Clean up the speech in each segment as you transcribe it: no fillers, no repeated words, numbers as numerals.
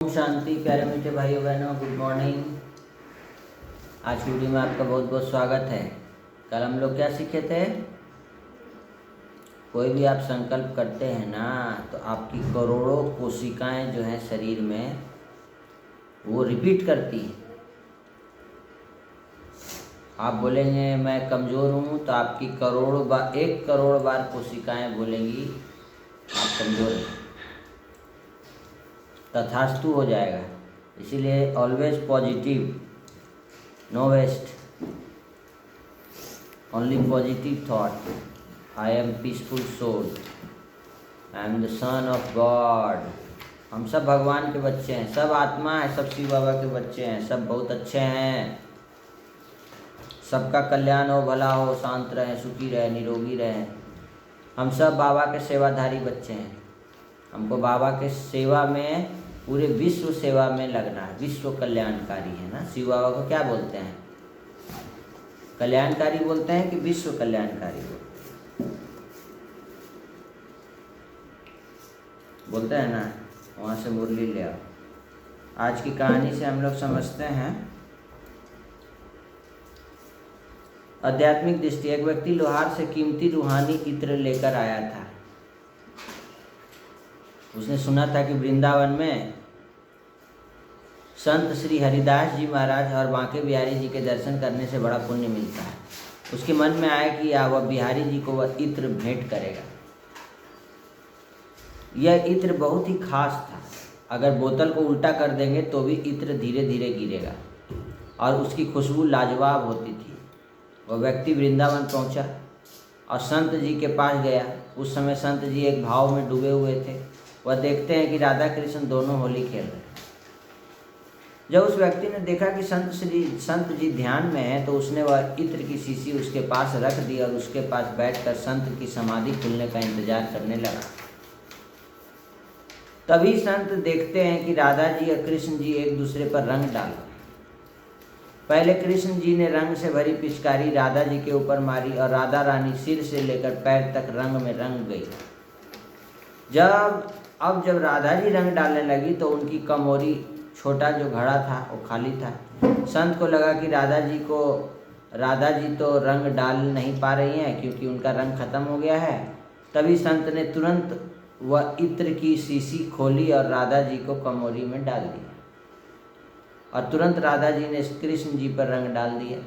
ओम शांति। प्यारे मीठे भाइयों बहनों, गुड मॉर्निंग। आज की वीडियो में आपका बहुत बहुत स्वागत है। कल हम लोग क्या सीखे थे? कोई भी आप संकल्प करते हैं ना, तो आपकी करोड़ों कोशिकाएं जो हैं शरीर में, वो रिपीट करती हैं। आप बोलेंगे मैं कमज़ोर हूँ, तो आपकी करोड़ों बार 1 करोड़ बार कोशिकाएं बोलेंगी आप कमज़ोर हैं। तथास्तु हो जाएगा। इसीलिए always positive, no waste, only positive thought. I am peaceful soul, I am the son of God. हम सब भगवान के बच्चे हैं, सब आत्मा है, सब शिव बाबा के बच्चे हैं, सब बहुत अच्छे हैं। सबका कल्याण हो, भला हो, शांत रहें, सुखी रहें, निरोगी रहें। हम सब बाबा के सेवाधारी बच्चे हैं। हमको बाबा के सेवा में, पूरे विश्व सेवा में लगना है। विश्व कल्याणकारी है ना। शिव बाबा को क्या बोलते हैं? कल्याणकारी बोलते हैं कि विश्व कल्याणकारी बोलते हैं ना। वहाँ से मुरली ले आओ। आज की कहानी से हम लोग समझते हैं आध्यात्मिक दृष्टि। एक व्यक्ति लोहार से कीमती रूहानी इत्र लेकर आया था। उसने सुना था कि वृंदावन में संत श्री हरिदास जी महाराज और बांके बिहारी जी के दर्शन करने से बड़ा पुण्य मिलता है। उसके मन में आया कि वह बिहारी जी को वह इत्र भेंट करेगा। यह इत्र बहुत ही खास था। अगर बोतल को उल्टा कर देंगे तो भी इत्र धीरे धीरे गिरेगा और उसकी खुशबू लाजवाब होती थी। वह व्यक्ति वृंदावन पहुंचा और संत जी के पास गया। उस समय संत जी एक भाव में डूबे हुए थे। वह देखते हैं कि राधा कृष्ण दोनों होली खेल रहे हैं। जब उस व्यक्ति ने देखा कि संत जी ध्यान में हैं, तो उसने वह इत्र की शीशी उसके पास रख दी और उसके पास बैठकर संत की समाधि खुलने का इंतजार करने लगा। तभी संत देखते हैं कि राधा जी और कृष्ण जी एक दूसरे पर रंग डाल रहे। पहले कृष्ण जी ने रंग से भरी पिचकारी राधा जी के ऊपर मारी और राधा रानी सिर से लेकर पैर तक रंग में रंग गई। जब राधा जी रंग डालने लगी तो उनकी कमोरी, छोटा जो घड़ा था वो खाली था। संत को लगा कि राधा जी तो रंग डाल नहीं पा रही हैं क्योंकि उनका रंग खत्म हो गया है। तभी संत ने तुरंत वह इत्र की शीशी खोली और राधा जी को कमोरी में डाल दिया और तुरंत राधा जी ने कृष्ण जी पर रंग डाल दिया।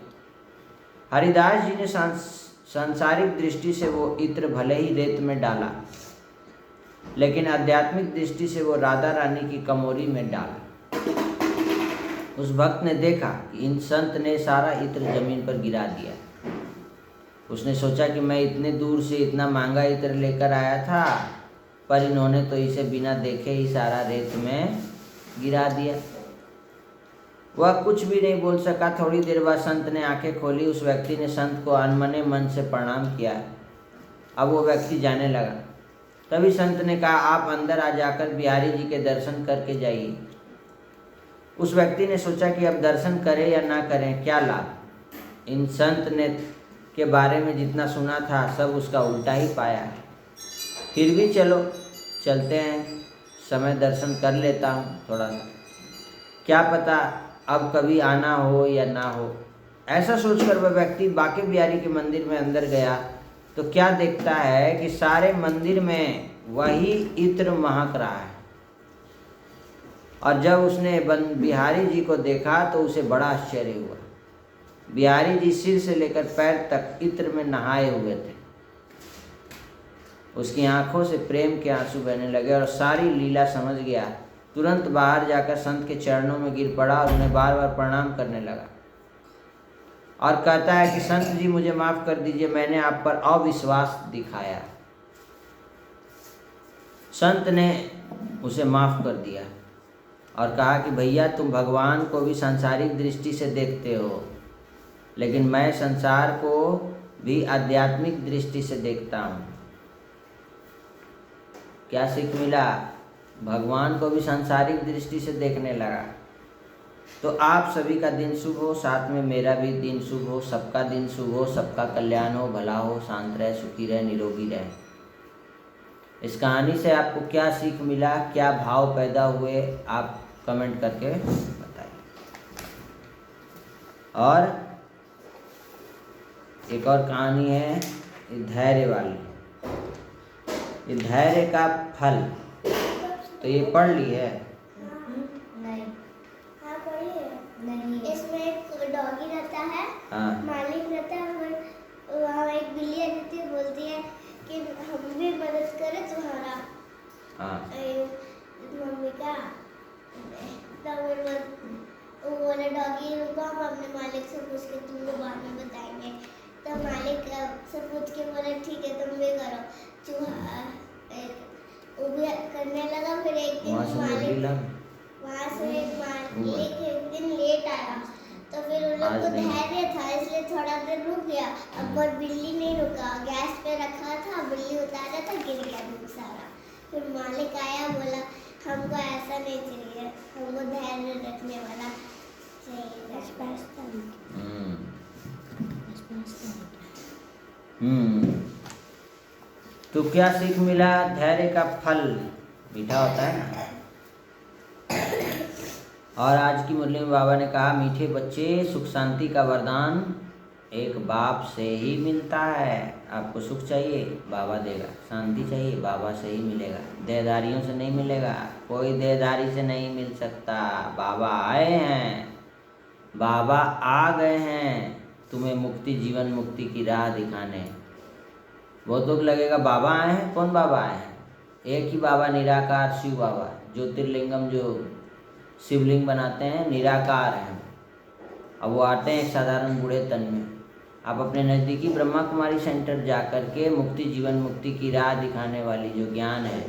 हरिदास जी ने सांसारिक दृष्टि से वो इत्र भले ही रेत में डाला, लेकिन आध्यात्मिक दृष्टि से वो राधा रानी की कमोरी में डाला। उस भक्त ने देखा कि इन संत ने सारा इत्र जमीन पर गिरा दिया। उसने सोचा कि मैं इतने दूर से इतना महंगा इत्र लेकर आया था, पर इन्होंने तो इसे बिना देखे ही सारा रेत में गिरा दिया। वह कुछ भी नहीं बोल सका। थोड़ी देर बाद संत ने आंखें खोली। उस व्यक्ति ने संत को अनमने मन से प्रणाम किया। अब वो व्यक्ति जाने लगा। तभी संत ने कहा, आप अंदर आ जाकर बिहारी जी के दर्शन करके जाइए। उस व्यक्ति ने सोचा कि अब दर्शन करें या ना करें, क्या लाभ। इन संत ने के बारे में जितना सुना था सब उसका उल्टा ही पाया। फिर भी चलो चलते हैं, समय दर्शन कर लेता हूँ थोड़ा सा, क्या पता अब कभी आना हो या ना हो। ऐसा सोचकर वह व्यक्ति बांके बिहारी के मंदिर में अंदर गया तो क्या देखता है कि सारे मंदिर में वही इत्र महक रहा है। और जब उसने बिहारी जी को देखा तो उसे बड़ा आश्चर्य हुआ। बिहारी जी सिर से लेकर पैर तक इत्र में नहाए हुए थे। उसकी आंखों से प्रेम के आंसू बहने लगे और सारी लीला समझ गया। तुरंत बाहर जाकर संत के चरणों में गिर पड़ा और उन्हें बार बार प्रणाम करने लगा और कहता है कि संत जी मुझे माफ़ कर दीजिए, मैंने आप पर अविश्वास दिखाया। संत ने उसे माफ़ कर दिया और कहा कि भैया, तुम भगवान को भी सांसारिक दृष्टि से देखते हो, लेकिन मैं संसार को भी आध्यात्मिक दृष्टि से देखता हूँ। क्या सीख मिला? भगवान को भी सांसारिक दृष्टि से देखने लगा। तो आप सभी का दिन शुभ हो, साथ में मेरा भी दिन शुभ हो। सबका दिन शुभ हो, सबका कल्याण हो, भला हो, शांत रहे, सुखी रहे, निरोगी रहे। इस कहानी से आपको क्या सीख मिला, क्या भाव पैदा हुए, आप कमेंट करके बताइए। और एक और कहानी है धैर्य वाली, ये धैर्य का फल। तो ये पढ़ ली है? नहीं। हाँ पढ़ी है। नहीं। इसमें एक डॉगी रहता है, मालिक रहता है, और वहाँ एक बिल्ली रहती है, बोलती है कि हम भी मदद करें तुम्हारा। मम्मी का वो बोला डॉगी रुको, हम अपने मालिक से पूछ के तुमको बाद में बताएंगे। तो मालिक से पूछ के बोला ठीक है तुम भी करो। चूहा वो भी करने लगा। फिर एक दिन वहाँ से एक दिन लेट आया, तो फिर उन लोग को धैर्य था इसलिए थोड़ा देर रुक गया। अब पर बिल्ली नहीं रुका, गैस पे रखा था, बिल्ली उतारा था, गिर गया दूध सारा। फिर मालिक आया, बोला हमको ऐसा नहीं चाहिए, हमको धैर्य रखने वाला चाहिए। तो क्या सीख मिला? धैर्य का फल मीठा होता है ना। और आज की मुरली में बाबा ने कहा, मीठे बच्चे, सुख शांति का वरदान एक बाप से ही मिलता है। आपको सुख चाहिए, बाबा देगा। शांति चाहिए, बाबा से ही मिलेगा, देहधारियों से नहीं मिलेगा। कोई देहधारी से नहीं मिल सकता। बाबा आए हैं, बाबा आ गए हैं तुम्हें मुक्ति, जीवन मुक्ति की राह दिखाने। बहुत दुख लगेगा, बाबा आए हैं। कौन बाबा आए हैं? एक ही बाबा, निराकार शिव बाबा। ज्योतिर्लिंगम जो शिवलिंग बनाते हैं, निराकार हैं। अब वो आते हैं एक साधारण बूढ़े तन में। आप अपने नज़दीकी ब्रह्मा कुमारी सेंटर जा कर के मुक्ति, जीवन मुक्ति की राह दिखाने वाली जो ज्ञान है,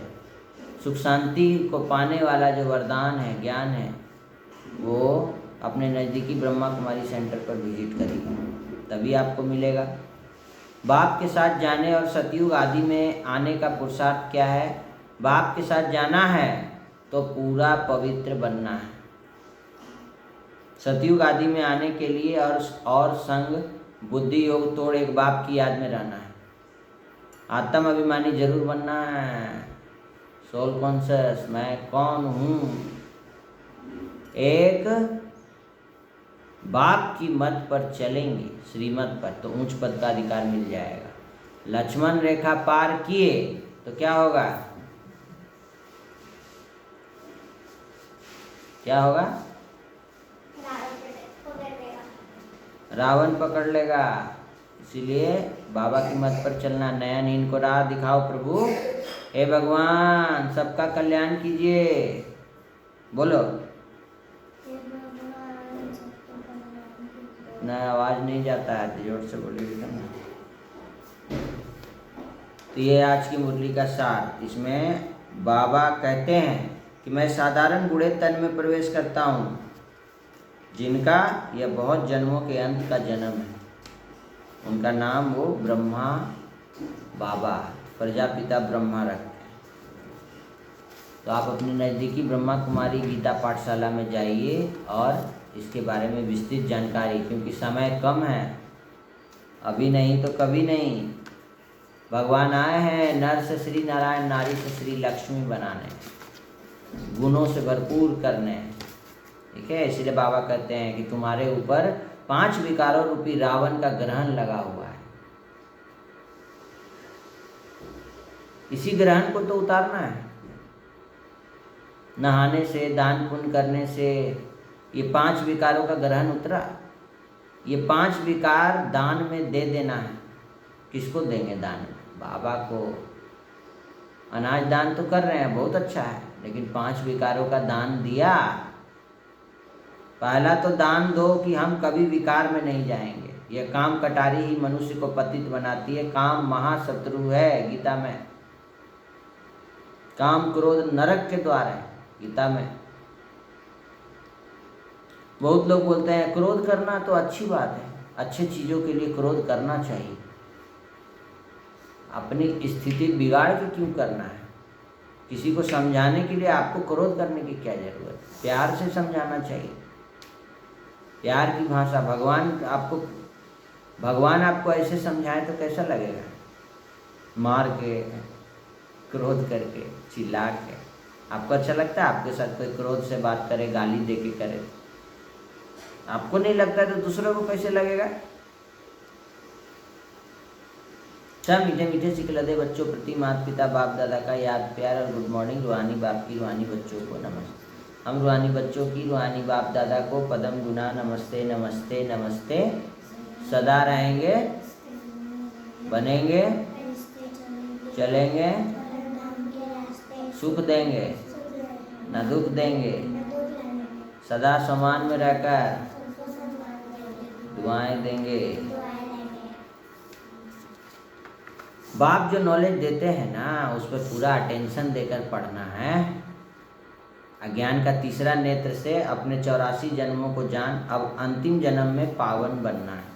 सुख शांति को पाने वाला जो वरदान है, ज्ञान है, वो अपने नज़दीकी ब्रह्मा कुमारी सेंटर पर विजिट करिए, तभी आपको मिलेगा। बाप के साथ जाने और सतयुग आदि में आने का पुरुषार्थ क्या है? बाप के साथ जाना है तो पूरा पवित्र बनना है। सतयुग आदि में आने के लिए और संग बुद्धि योग तोड़ एक बाप की याद में रहना है। आत्म अभिमानी जरूर बनना है। सोल कॉन्शियस, मैं कौन हूँ। एक बाप की मत पर चलेंगे, श्रीमत पर, तो उच्च पद का अधिकार मिल जाएगा। लक्ष्मण रेखा पार किए तो क्या होगा? क्या होगा? रावण पकड़ लेगा। इसीलिए बाबा की मत पर चलना। नयन इनको राह दिखाओ प्रभु, हे भगवान सबका कल्याण कीजिए। बोलो ना, आवाज नहीं जाता है, जोर से बोलिए ना। तो ये आज की मुरली का सार। इसमें बाबा कहते हैं कि मैं साधारण बूढ़े तन में प्रवेश करता हूँ, जिनका यह बहुत जन्मों के अंत का जन्म है। उनका नाम वो ब्रह्मा बाबा, प्रजापिता ब्रह्मा रखते हैं। तो आप अपने नज़दीकी ब्रह्मा कुमारी गीता पाठशाला में जाइए और इसके बारे में विस्तृत जानकारी, क्योंकि समय कम है, अभी नहीं तो कभी नहीं। भगवान आए हैं नर से श्री नारायण, नारी से श्री लक्ष्मी बनाने, गुणों से भरपूर करने। ठीक है, इसलिए बाबा कहते हैं कि तुम्हारे ऊपर 5 विकारों रूपी रावण का ग्रहण लगा हुआ है। इसी ग्रहण को तो उतारना है। नहाने से, दान पुण्य करने से ये 5 विकारों का ग्रहण उतरा। ये 5 विकार दान में दे देना है। किसको देंगे दान में? बाबा को। अनाज दान तो कर रहे हैं, बहुत अच्छा है, लेकिन 5 विकारों का दान दिया। पहला तो दान दो कि हम कभी विकार में नहीं जाएंगे। यह काम कटारी ही मनुष्य को पतित बनाती है। काम महाशत्रु है गीता में। काम क्रोध नरक के द्वार है गीता में। बहुत लोग बोलते हैं क्रोध करना तो अच्छी बात है, अच्छे चीज़ों के लिए क्रोध करना चाहिए। अपनी स्थिति बिगाड़ के क्यों करना है? किसी को समझाने के लिए आपको क्रोध करने की क्या जरूरत? प्यार से समझाना चाहिए, प्यार की भाषा। भगवान आपको ऐसे समझाए तो कैसा लगेगा? मार के, क्रोध करके, चिल्ला के। आपको अच्छा लगता है आपके साथ कोई क्रोध से बात करे, गाली दे के करे? आपको नहीं लगता तो दूसरों को कैसे लगेगा? सब मीठे मीठे सिखलते बच्चों प्रति माता पिता बाप दादा का याद प्यार और गुड मॉर्निंग। रूहानी बाप की रूहानी बच्चों को नमस्ते। हम रूहानी बच्चों की रूहानी बाप दादा को पदम गुना नमस्ते नमस्ते नमस्ते सदा रहेंगे, बनेंगे, चलेंगे, सुख देंगे न दुख देंगे, सदा समान में रहकर दुआएं देंगे। बाप जो नॉलेज देते हैं ना उस पर पूरा अटेंशन देकर पढ़ना है। अज्ञान का तीसरा नेत्र से अपने 84 जन्मों को जान, अब अंतिम जन्म में पावन बनना है।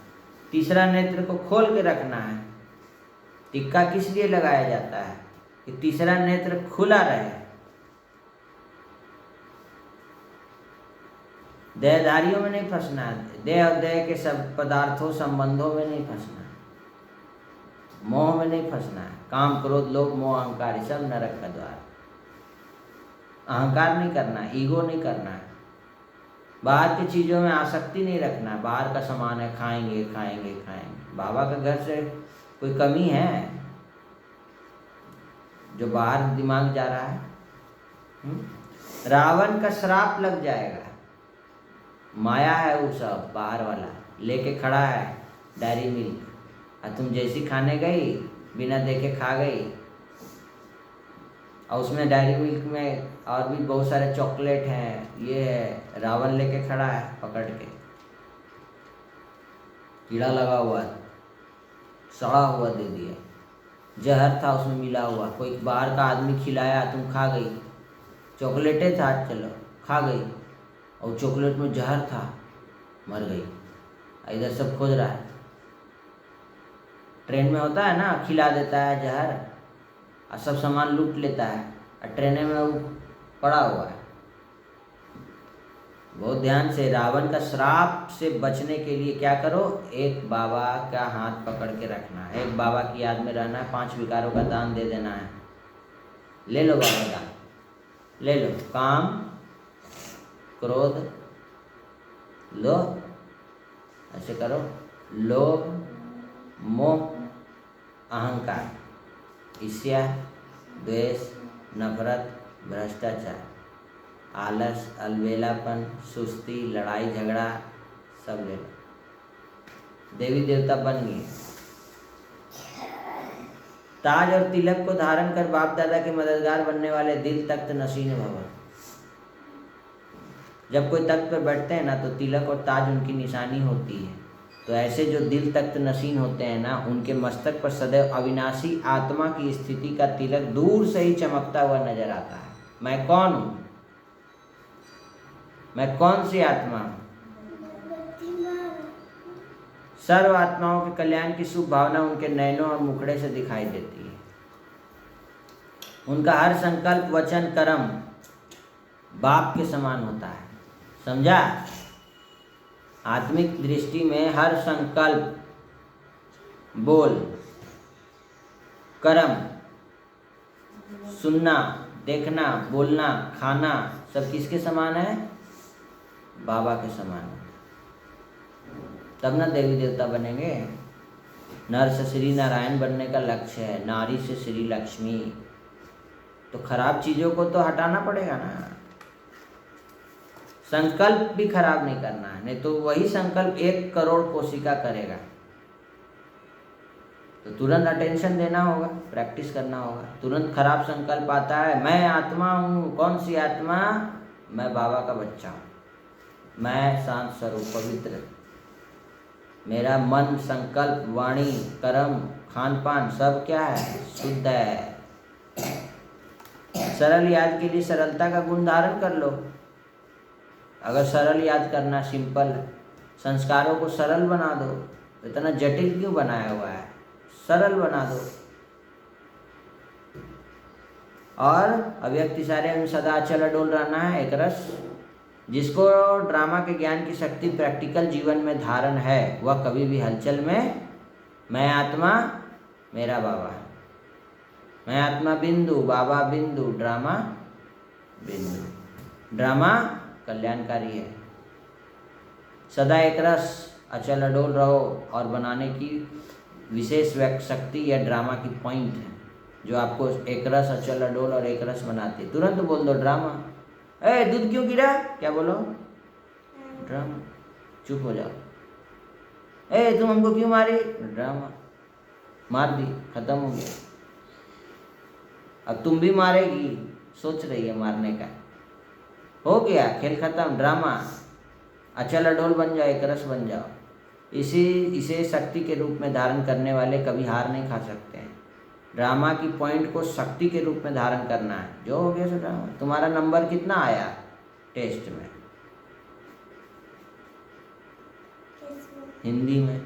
तीसरा नेत्र को खोल के रखना है। टिक्का किस लिए लगाया जाता है? कि तीसरा नेत्र खुला रहे। देहधारियों में नहीं फंसना है, देह और देह के सब पदार्थों संबंधों में नहीं फंसना है, मोह में नहीं फंसना है। काम क्रोध लोभ मोह अहंकार सब नरक का द्वार। अहंकार नहीं करना है, ईगो नहीं करना है, बाहर की चीज़ों में आसक्ति नहीं रखना है। बाहर का सामान है खाएंगे खाएंगे खाएंगे। बाबा का घर से कोई कमी है जो बाहर दिमाग जा रहा है? रावण का श्राप लग जाएगा। माया है वो सब बाहर वाला लेके खड़ा है डेयरी मिल्क, और तुम जैसी खाने गई बिना देखे खा गई, और उसमें डेयरी मिल्क में और भी बहुत सारे चॉकलेट हैं, ये है। रावण लेके खड़ा है पकड़ के, कीड़ा लगा हुआ सड़ा हुआ दे दिया, जहर था उसमें मिला हुआ। कोई बाहर का आदमी खिलाया, तुम खा गई, चॉकलेटें था चलो खा गई, और चॉकलेट में जहर था, मर गई। इधर सब खोज रहा है। ट्रेन में होता है ना, खिला देता है जहर और सब सामान लूट लेता है, और ट्रेन में वो पड़ा हुआ है। बहुत ध्यान से, रावण का श्राप से बचने के लिए क्या करो? एक बाबा का हाथ पकड़ के रखना है, एक बाबा की याद में रहना है, 5 विकारों का दान दे देना है। ले लो बाबा दान, ले लो। काम क्रोध लो, ऐसे करो, लोभ मोह अहंकार, ईर्ष्या द्वेष नफरत भ्रष्टाचार आलस अलबेलापन सुस्ती लड़ाई झगड़ा सब ले लो। देवी देवता बन गए। ताज और तिलक को धारण कर बाप दादा के मददगार बनने वाले दिल तख्त नशीन भवन। जब कोई तख्त पर बैठते हैं ना तो तिलक और ताज उनकी निशानी होती है। तो ऐसे जो दिल तख्त नशीन होते हैं ना, उनके मस्तक पर सदैव अविनाशी आत्मा की स्थिति का तिलक दूर से ही चमकता हुआ नजर आता है। मैं कौन हूँ? मैं कौन सी आत्मा हूँ? सर्व आत्माओं के कल्याण की शुभ भावना उनके नयनों और मुखड़े से दिखाई देती है। उनका हर संकल्प वचन कर्म बाप के समान होता है। समझा? आत्मिक दृष्टि में हर संकल्प बोल कर्म सुनना देखना बोलना खाना सब किसके समान है? बाबा के समान है। तब ना देवी देवता बनेंगे। नर से श्री नारायण बनने का लक्ष्य है, नारी से श्री लक्ष्मी। तो खराब चीज़ों को तो हटाना पड़ेगा ना। संकल्प भी खराब नहीं करना है, नहीं तो वही संकल्प 1 करोड़ कोशिका करेगा। तो तुरंत अटेंशन देना होगा, प्रैक्टिस करना होगा। तुरंत खराब संकल्प आता है, मैं आत्मा हूँ। कौन सी आत्मा? मैं बाबा का बच्चा हूँ, मैं शांत स्वरूप पवित्र, मेरा मन संकल्प वाणी कर्म खान पान सब क्या है? शुद्ध है। सरल याद के लिए सरलता का गुण धारण कर लो। अगर सरल याद करना सिंपल है, संस्कारों को सरल बना दो। इतना जटिल क्यों बनाया हुआ है? सरल बना दो। और अव्यक्त इशारे में सदा अचल अडोल रहना है, एक रस। जिसको ड्रामा के ज्ञान की शक्ति प्रैक्टिकल जीवन में धारण है, वह कभी भी हलचल में मैं आत्मा मेरा बाबा, मैं आत्मा बिंदु बाबा बिंदु ड्रामा बिंदु। ड्रामा कल्याणकारी है। सदा एक रस, अचल अडोल रहो और बनाने की विशेष शक्ति यह ड्रामा की पॉइंट है, जो आपको एक रस, अचल अडोल और एक रस बनाती है। तुरंत बोल दो ड्रामा। ए दूध क्यों गिरा? क्या बोलो? ड्रामा। चुप हो जाओ। ए तुम हमको क्यों मारी? ड्रामा। मार दी, खत्म हो गया। अब तुम भी मारेगी, सोच रही है मारने का, हो गया, खेल खत्म। ड्रामा। अचल अडोल बन जाओ, एक रस बन जाओ। इसे शक्ति के रूप में धारण करने वाले कभी हार नहीं खा सकते हैं। ड्रामा की पॉइंट को शक्ति के रूप में धारण करना है। जो हो गया सो ड्रामा। तुम्हारा नंबर कितना आया टेस्ट में? हिंदी में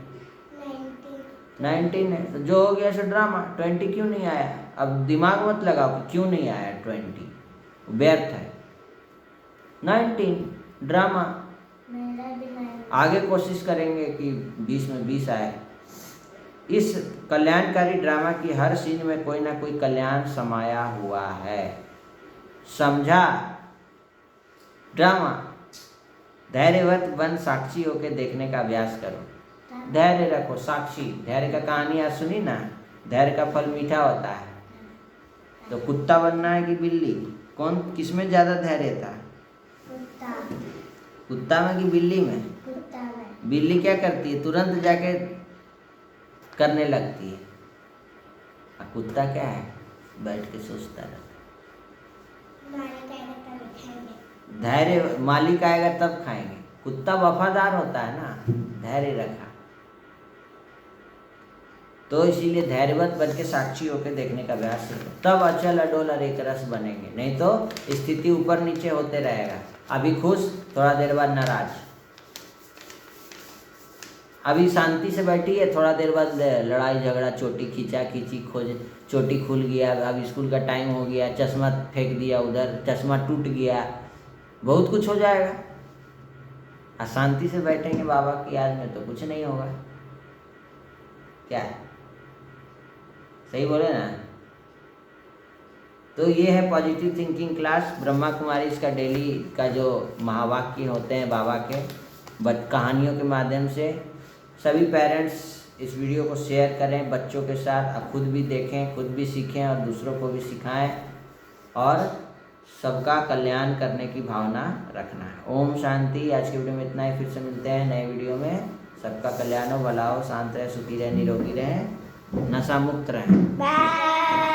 19 है, तो जो हो गया सो ड्रामा। 20 क्यों नहीं आया? अब दिमाग मत लगाओ कि क्यों नहीं आया 20, व्यर्थ है। 19 ड्रामा। आगे कोशिश करेंगे कि 20 में 20 आए। इस कल्याणकारी ड्रामा की हर सीन में कोई ना कोई कल्याण समाया हुआ है, समझा? ड्रामा। धैर्यवत बन साक्षी होकर देखने का अभ्यास करो। धैर्य रखो, साक्षी। धैर्य का कहानी आज सुनी ना, धैर्य का फल मीठा होता है। तो कुत्ता बनना है कि बिल्ली? कौन, किसमें ज्यादा धैर्य था? कुत्ता में कि बिल्ली में? बिल्ली क्या करती है? तुरंत जाके करने लगती है। और कुत्ता क्या है? बैठ के सोचता रहता। धैर्य, मालिक आएगा तब खाएंगे। कुत्ता वफादार होता है ना, धैर्य रखा। तो इसीलिए धैर्यवत बन के साक्षी होकर देखने का अभ्यास करो, तब अचल अडोल और एक रस बनेंगे। नहीं तो स्थिति ऊपर नीचे होते रहेगा। अभी खुश, थोड़ा देर बाद नाराज। अभी शांति से बैठी है, थोड़ा देर बाद लड़ाई झगड़ा, चोटी खींचा खींची, खोज, चोटी खुल गया, अब स्कूल का टाइम हो गया, चश्मा फेंक दिया उधर, चश्मा टूट गया, बहुत कुछ हो जाएगा। और शांति से बैठेंगे बाबा की याद में तो कुछ नहीं होगा। क्या है? सही बोले ना? तो ये है positive thinking class. Brahma Kumari इसका डेली का जो महावाक्य होते हैं बाबा के, कहानियों के माध्यम से। सभी पेरेंट्स इस वीडियो को शेयर करें बच्चों के साथ, आप खुद भी देखें, खुद भी सीखें और दूसरों को भी सिखाएं, और सबका कल्याण करने की भावना रखना है। ओम शांति। आज के वीडियो में इतना ही, फिर से मिलते हैं नए वीडियो में। सबका कल्याण हो, भला हो, शांत रहे, सुखी रहे, निरोगी रहे, नशा मुक्त रहे। बाय।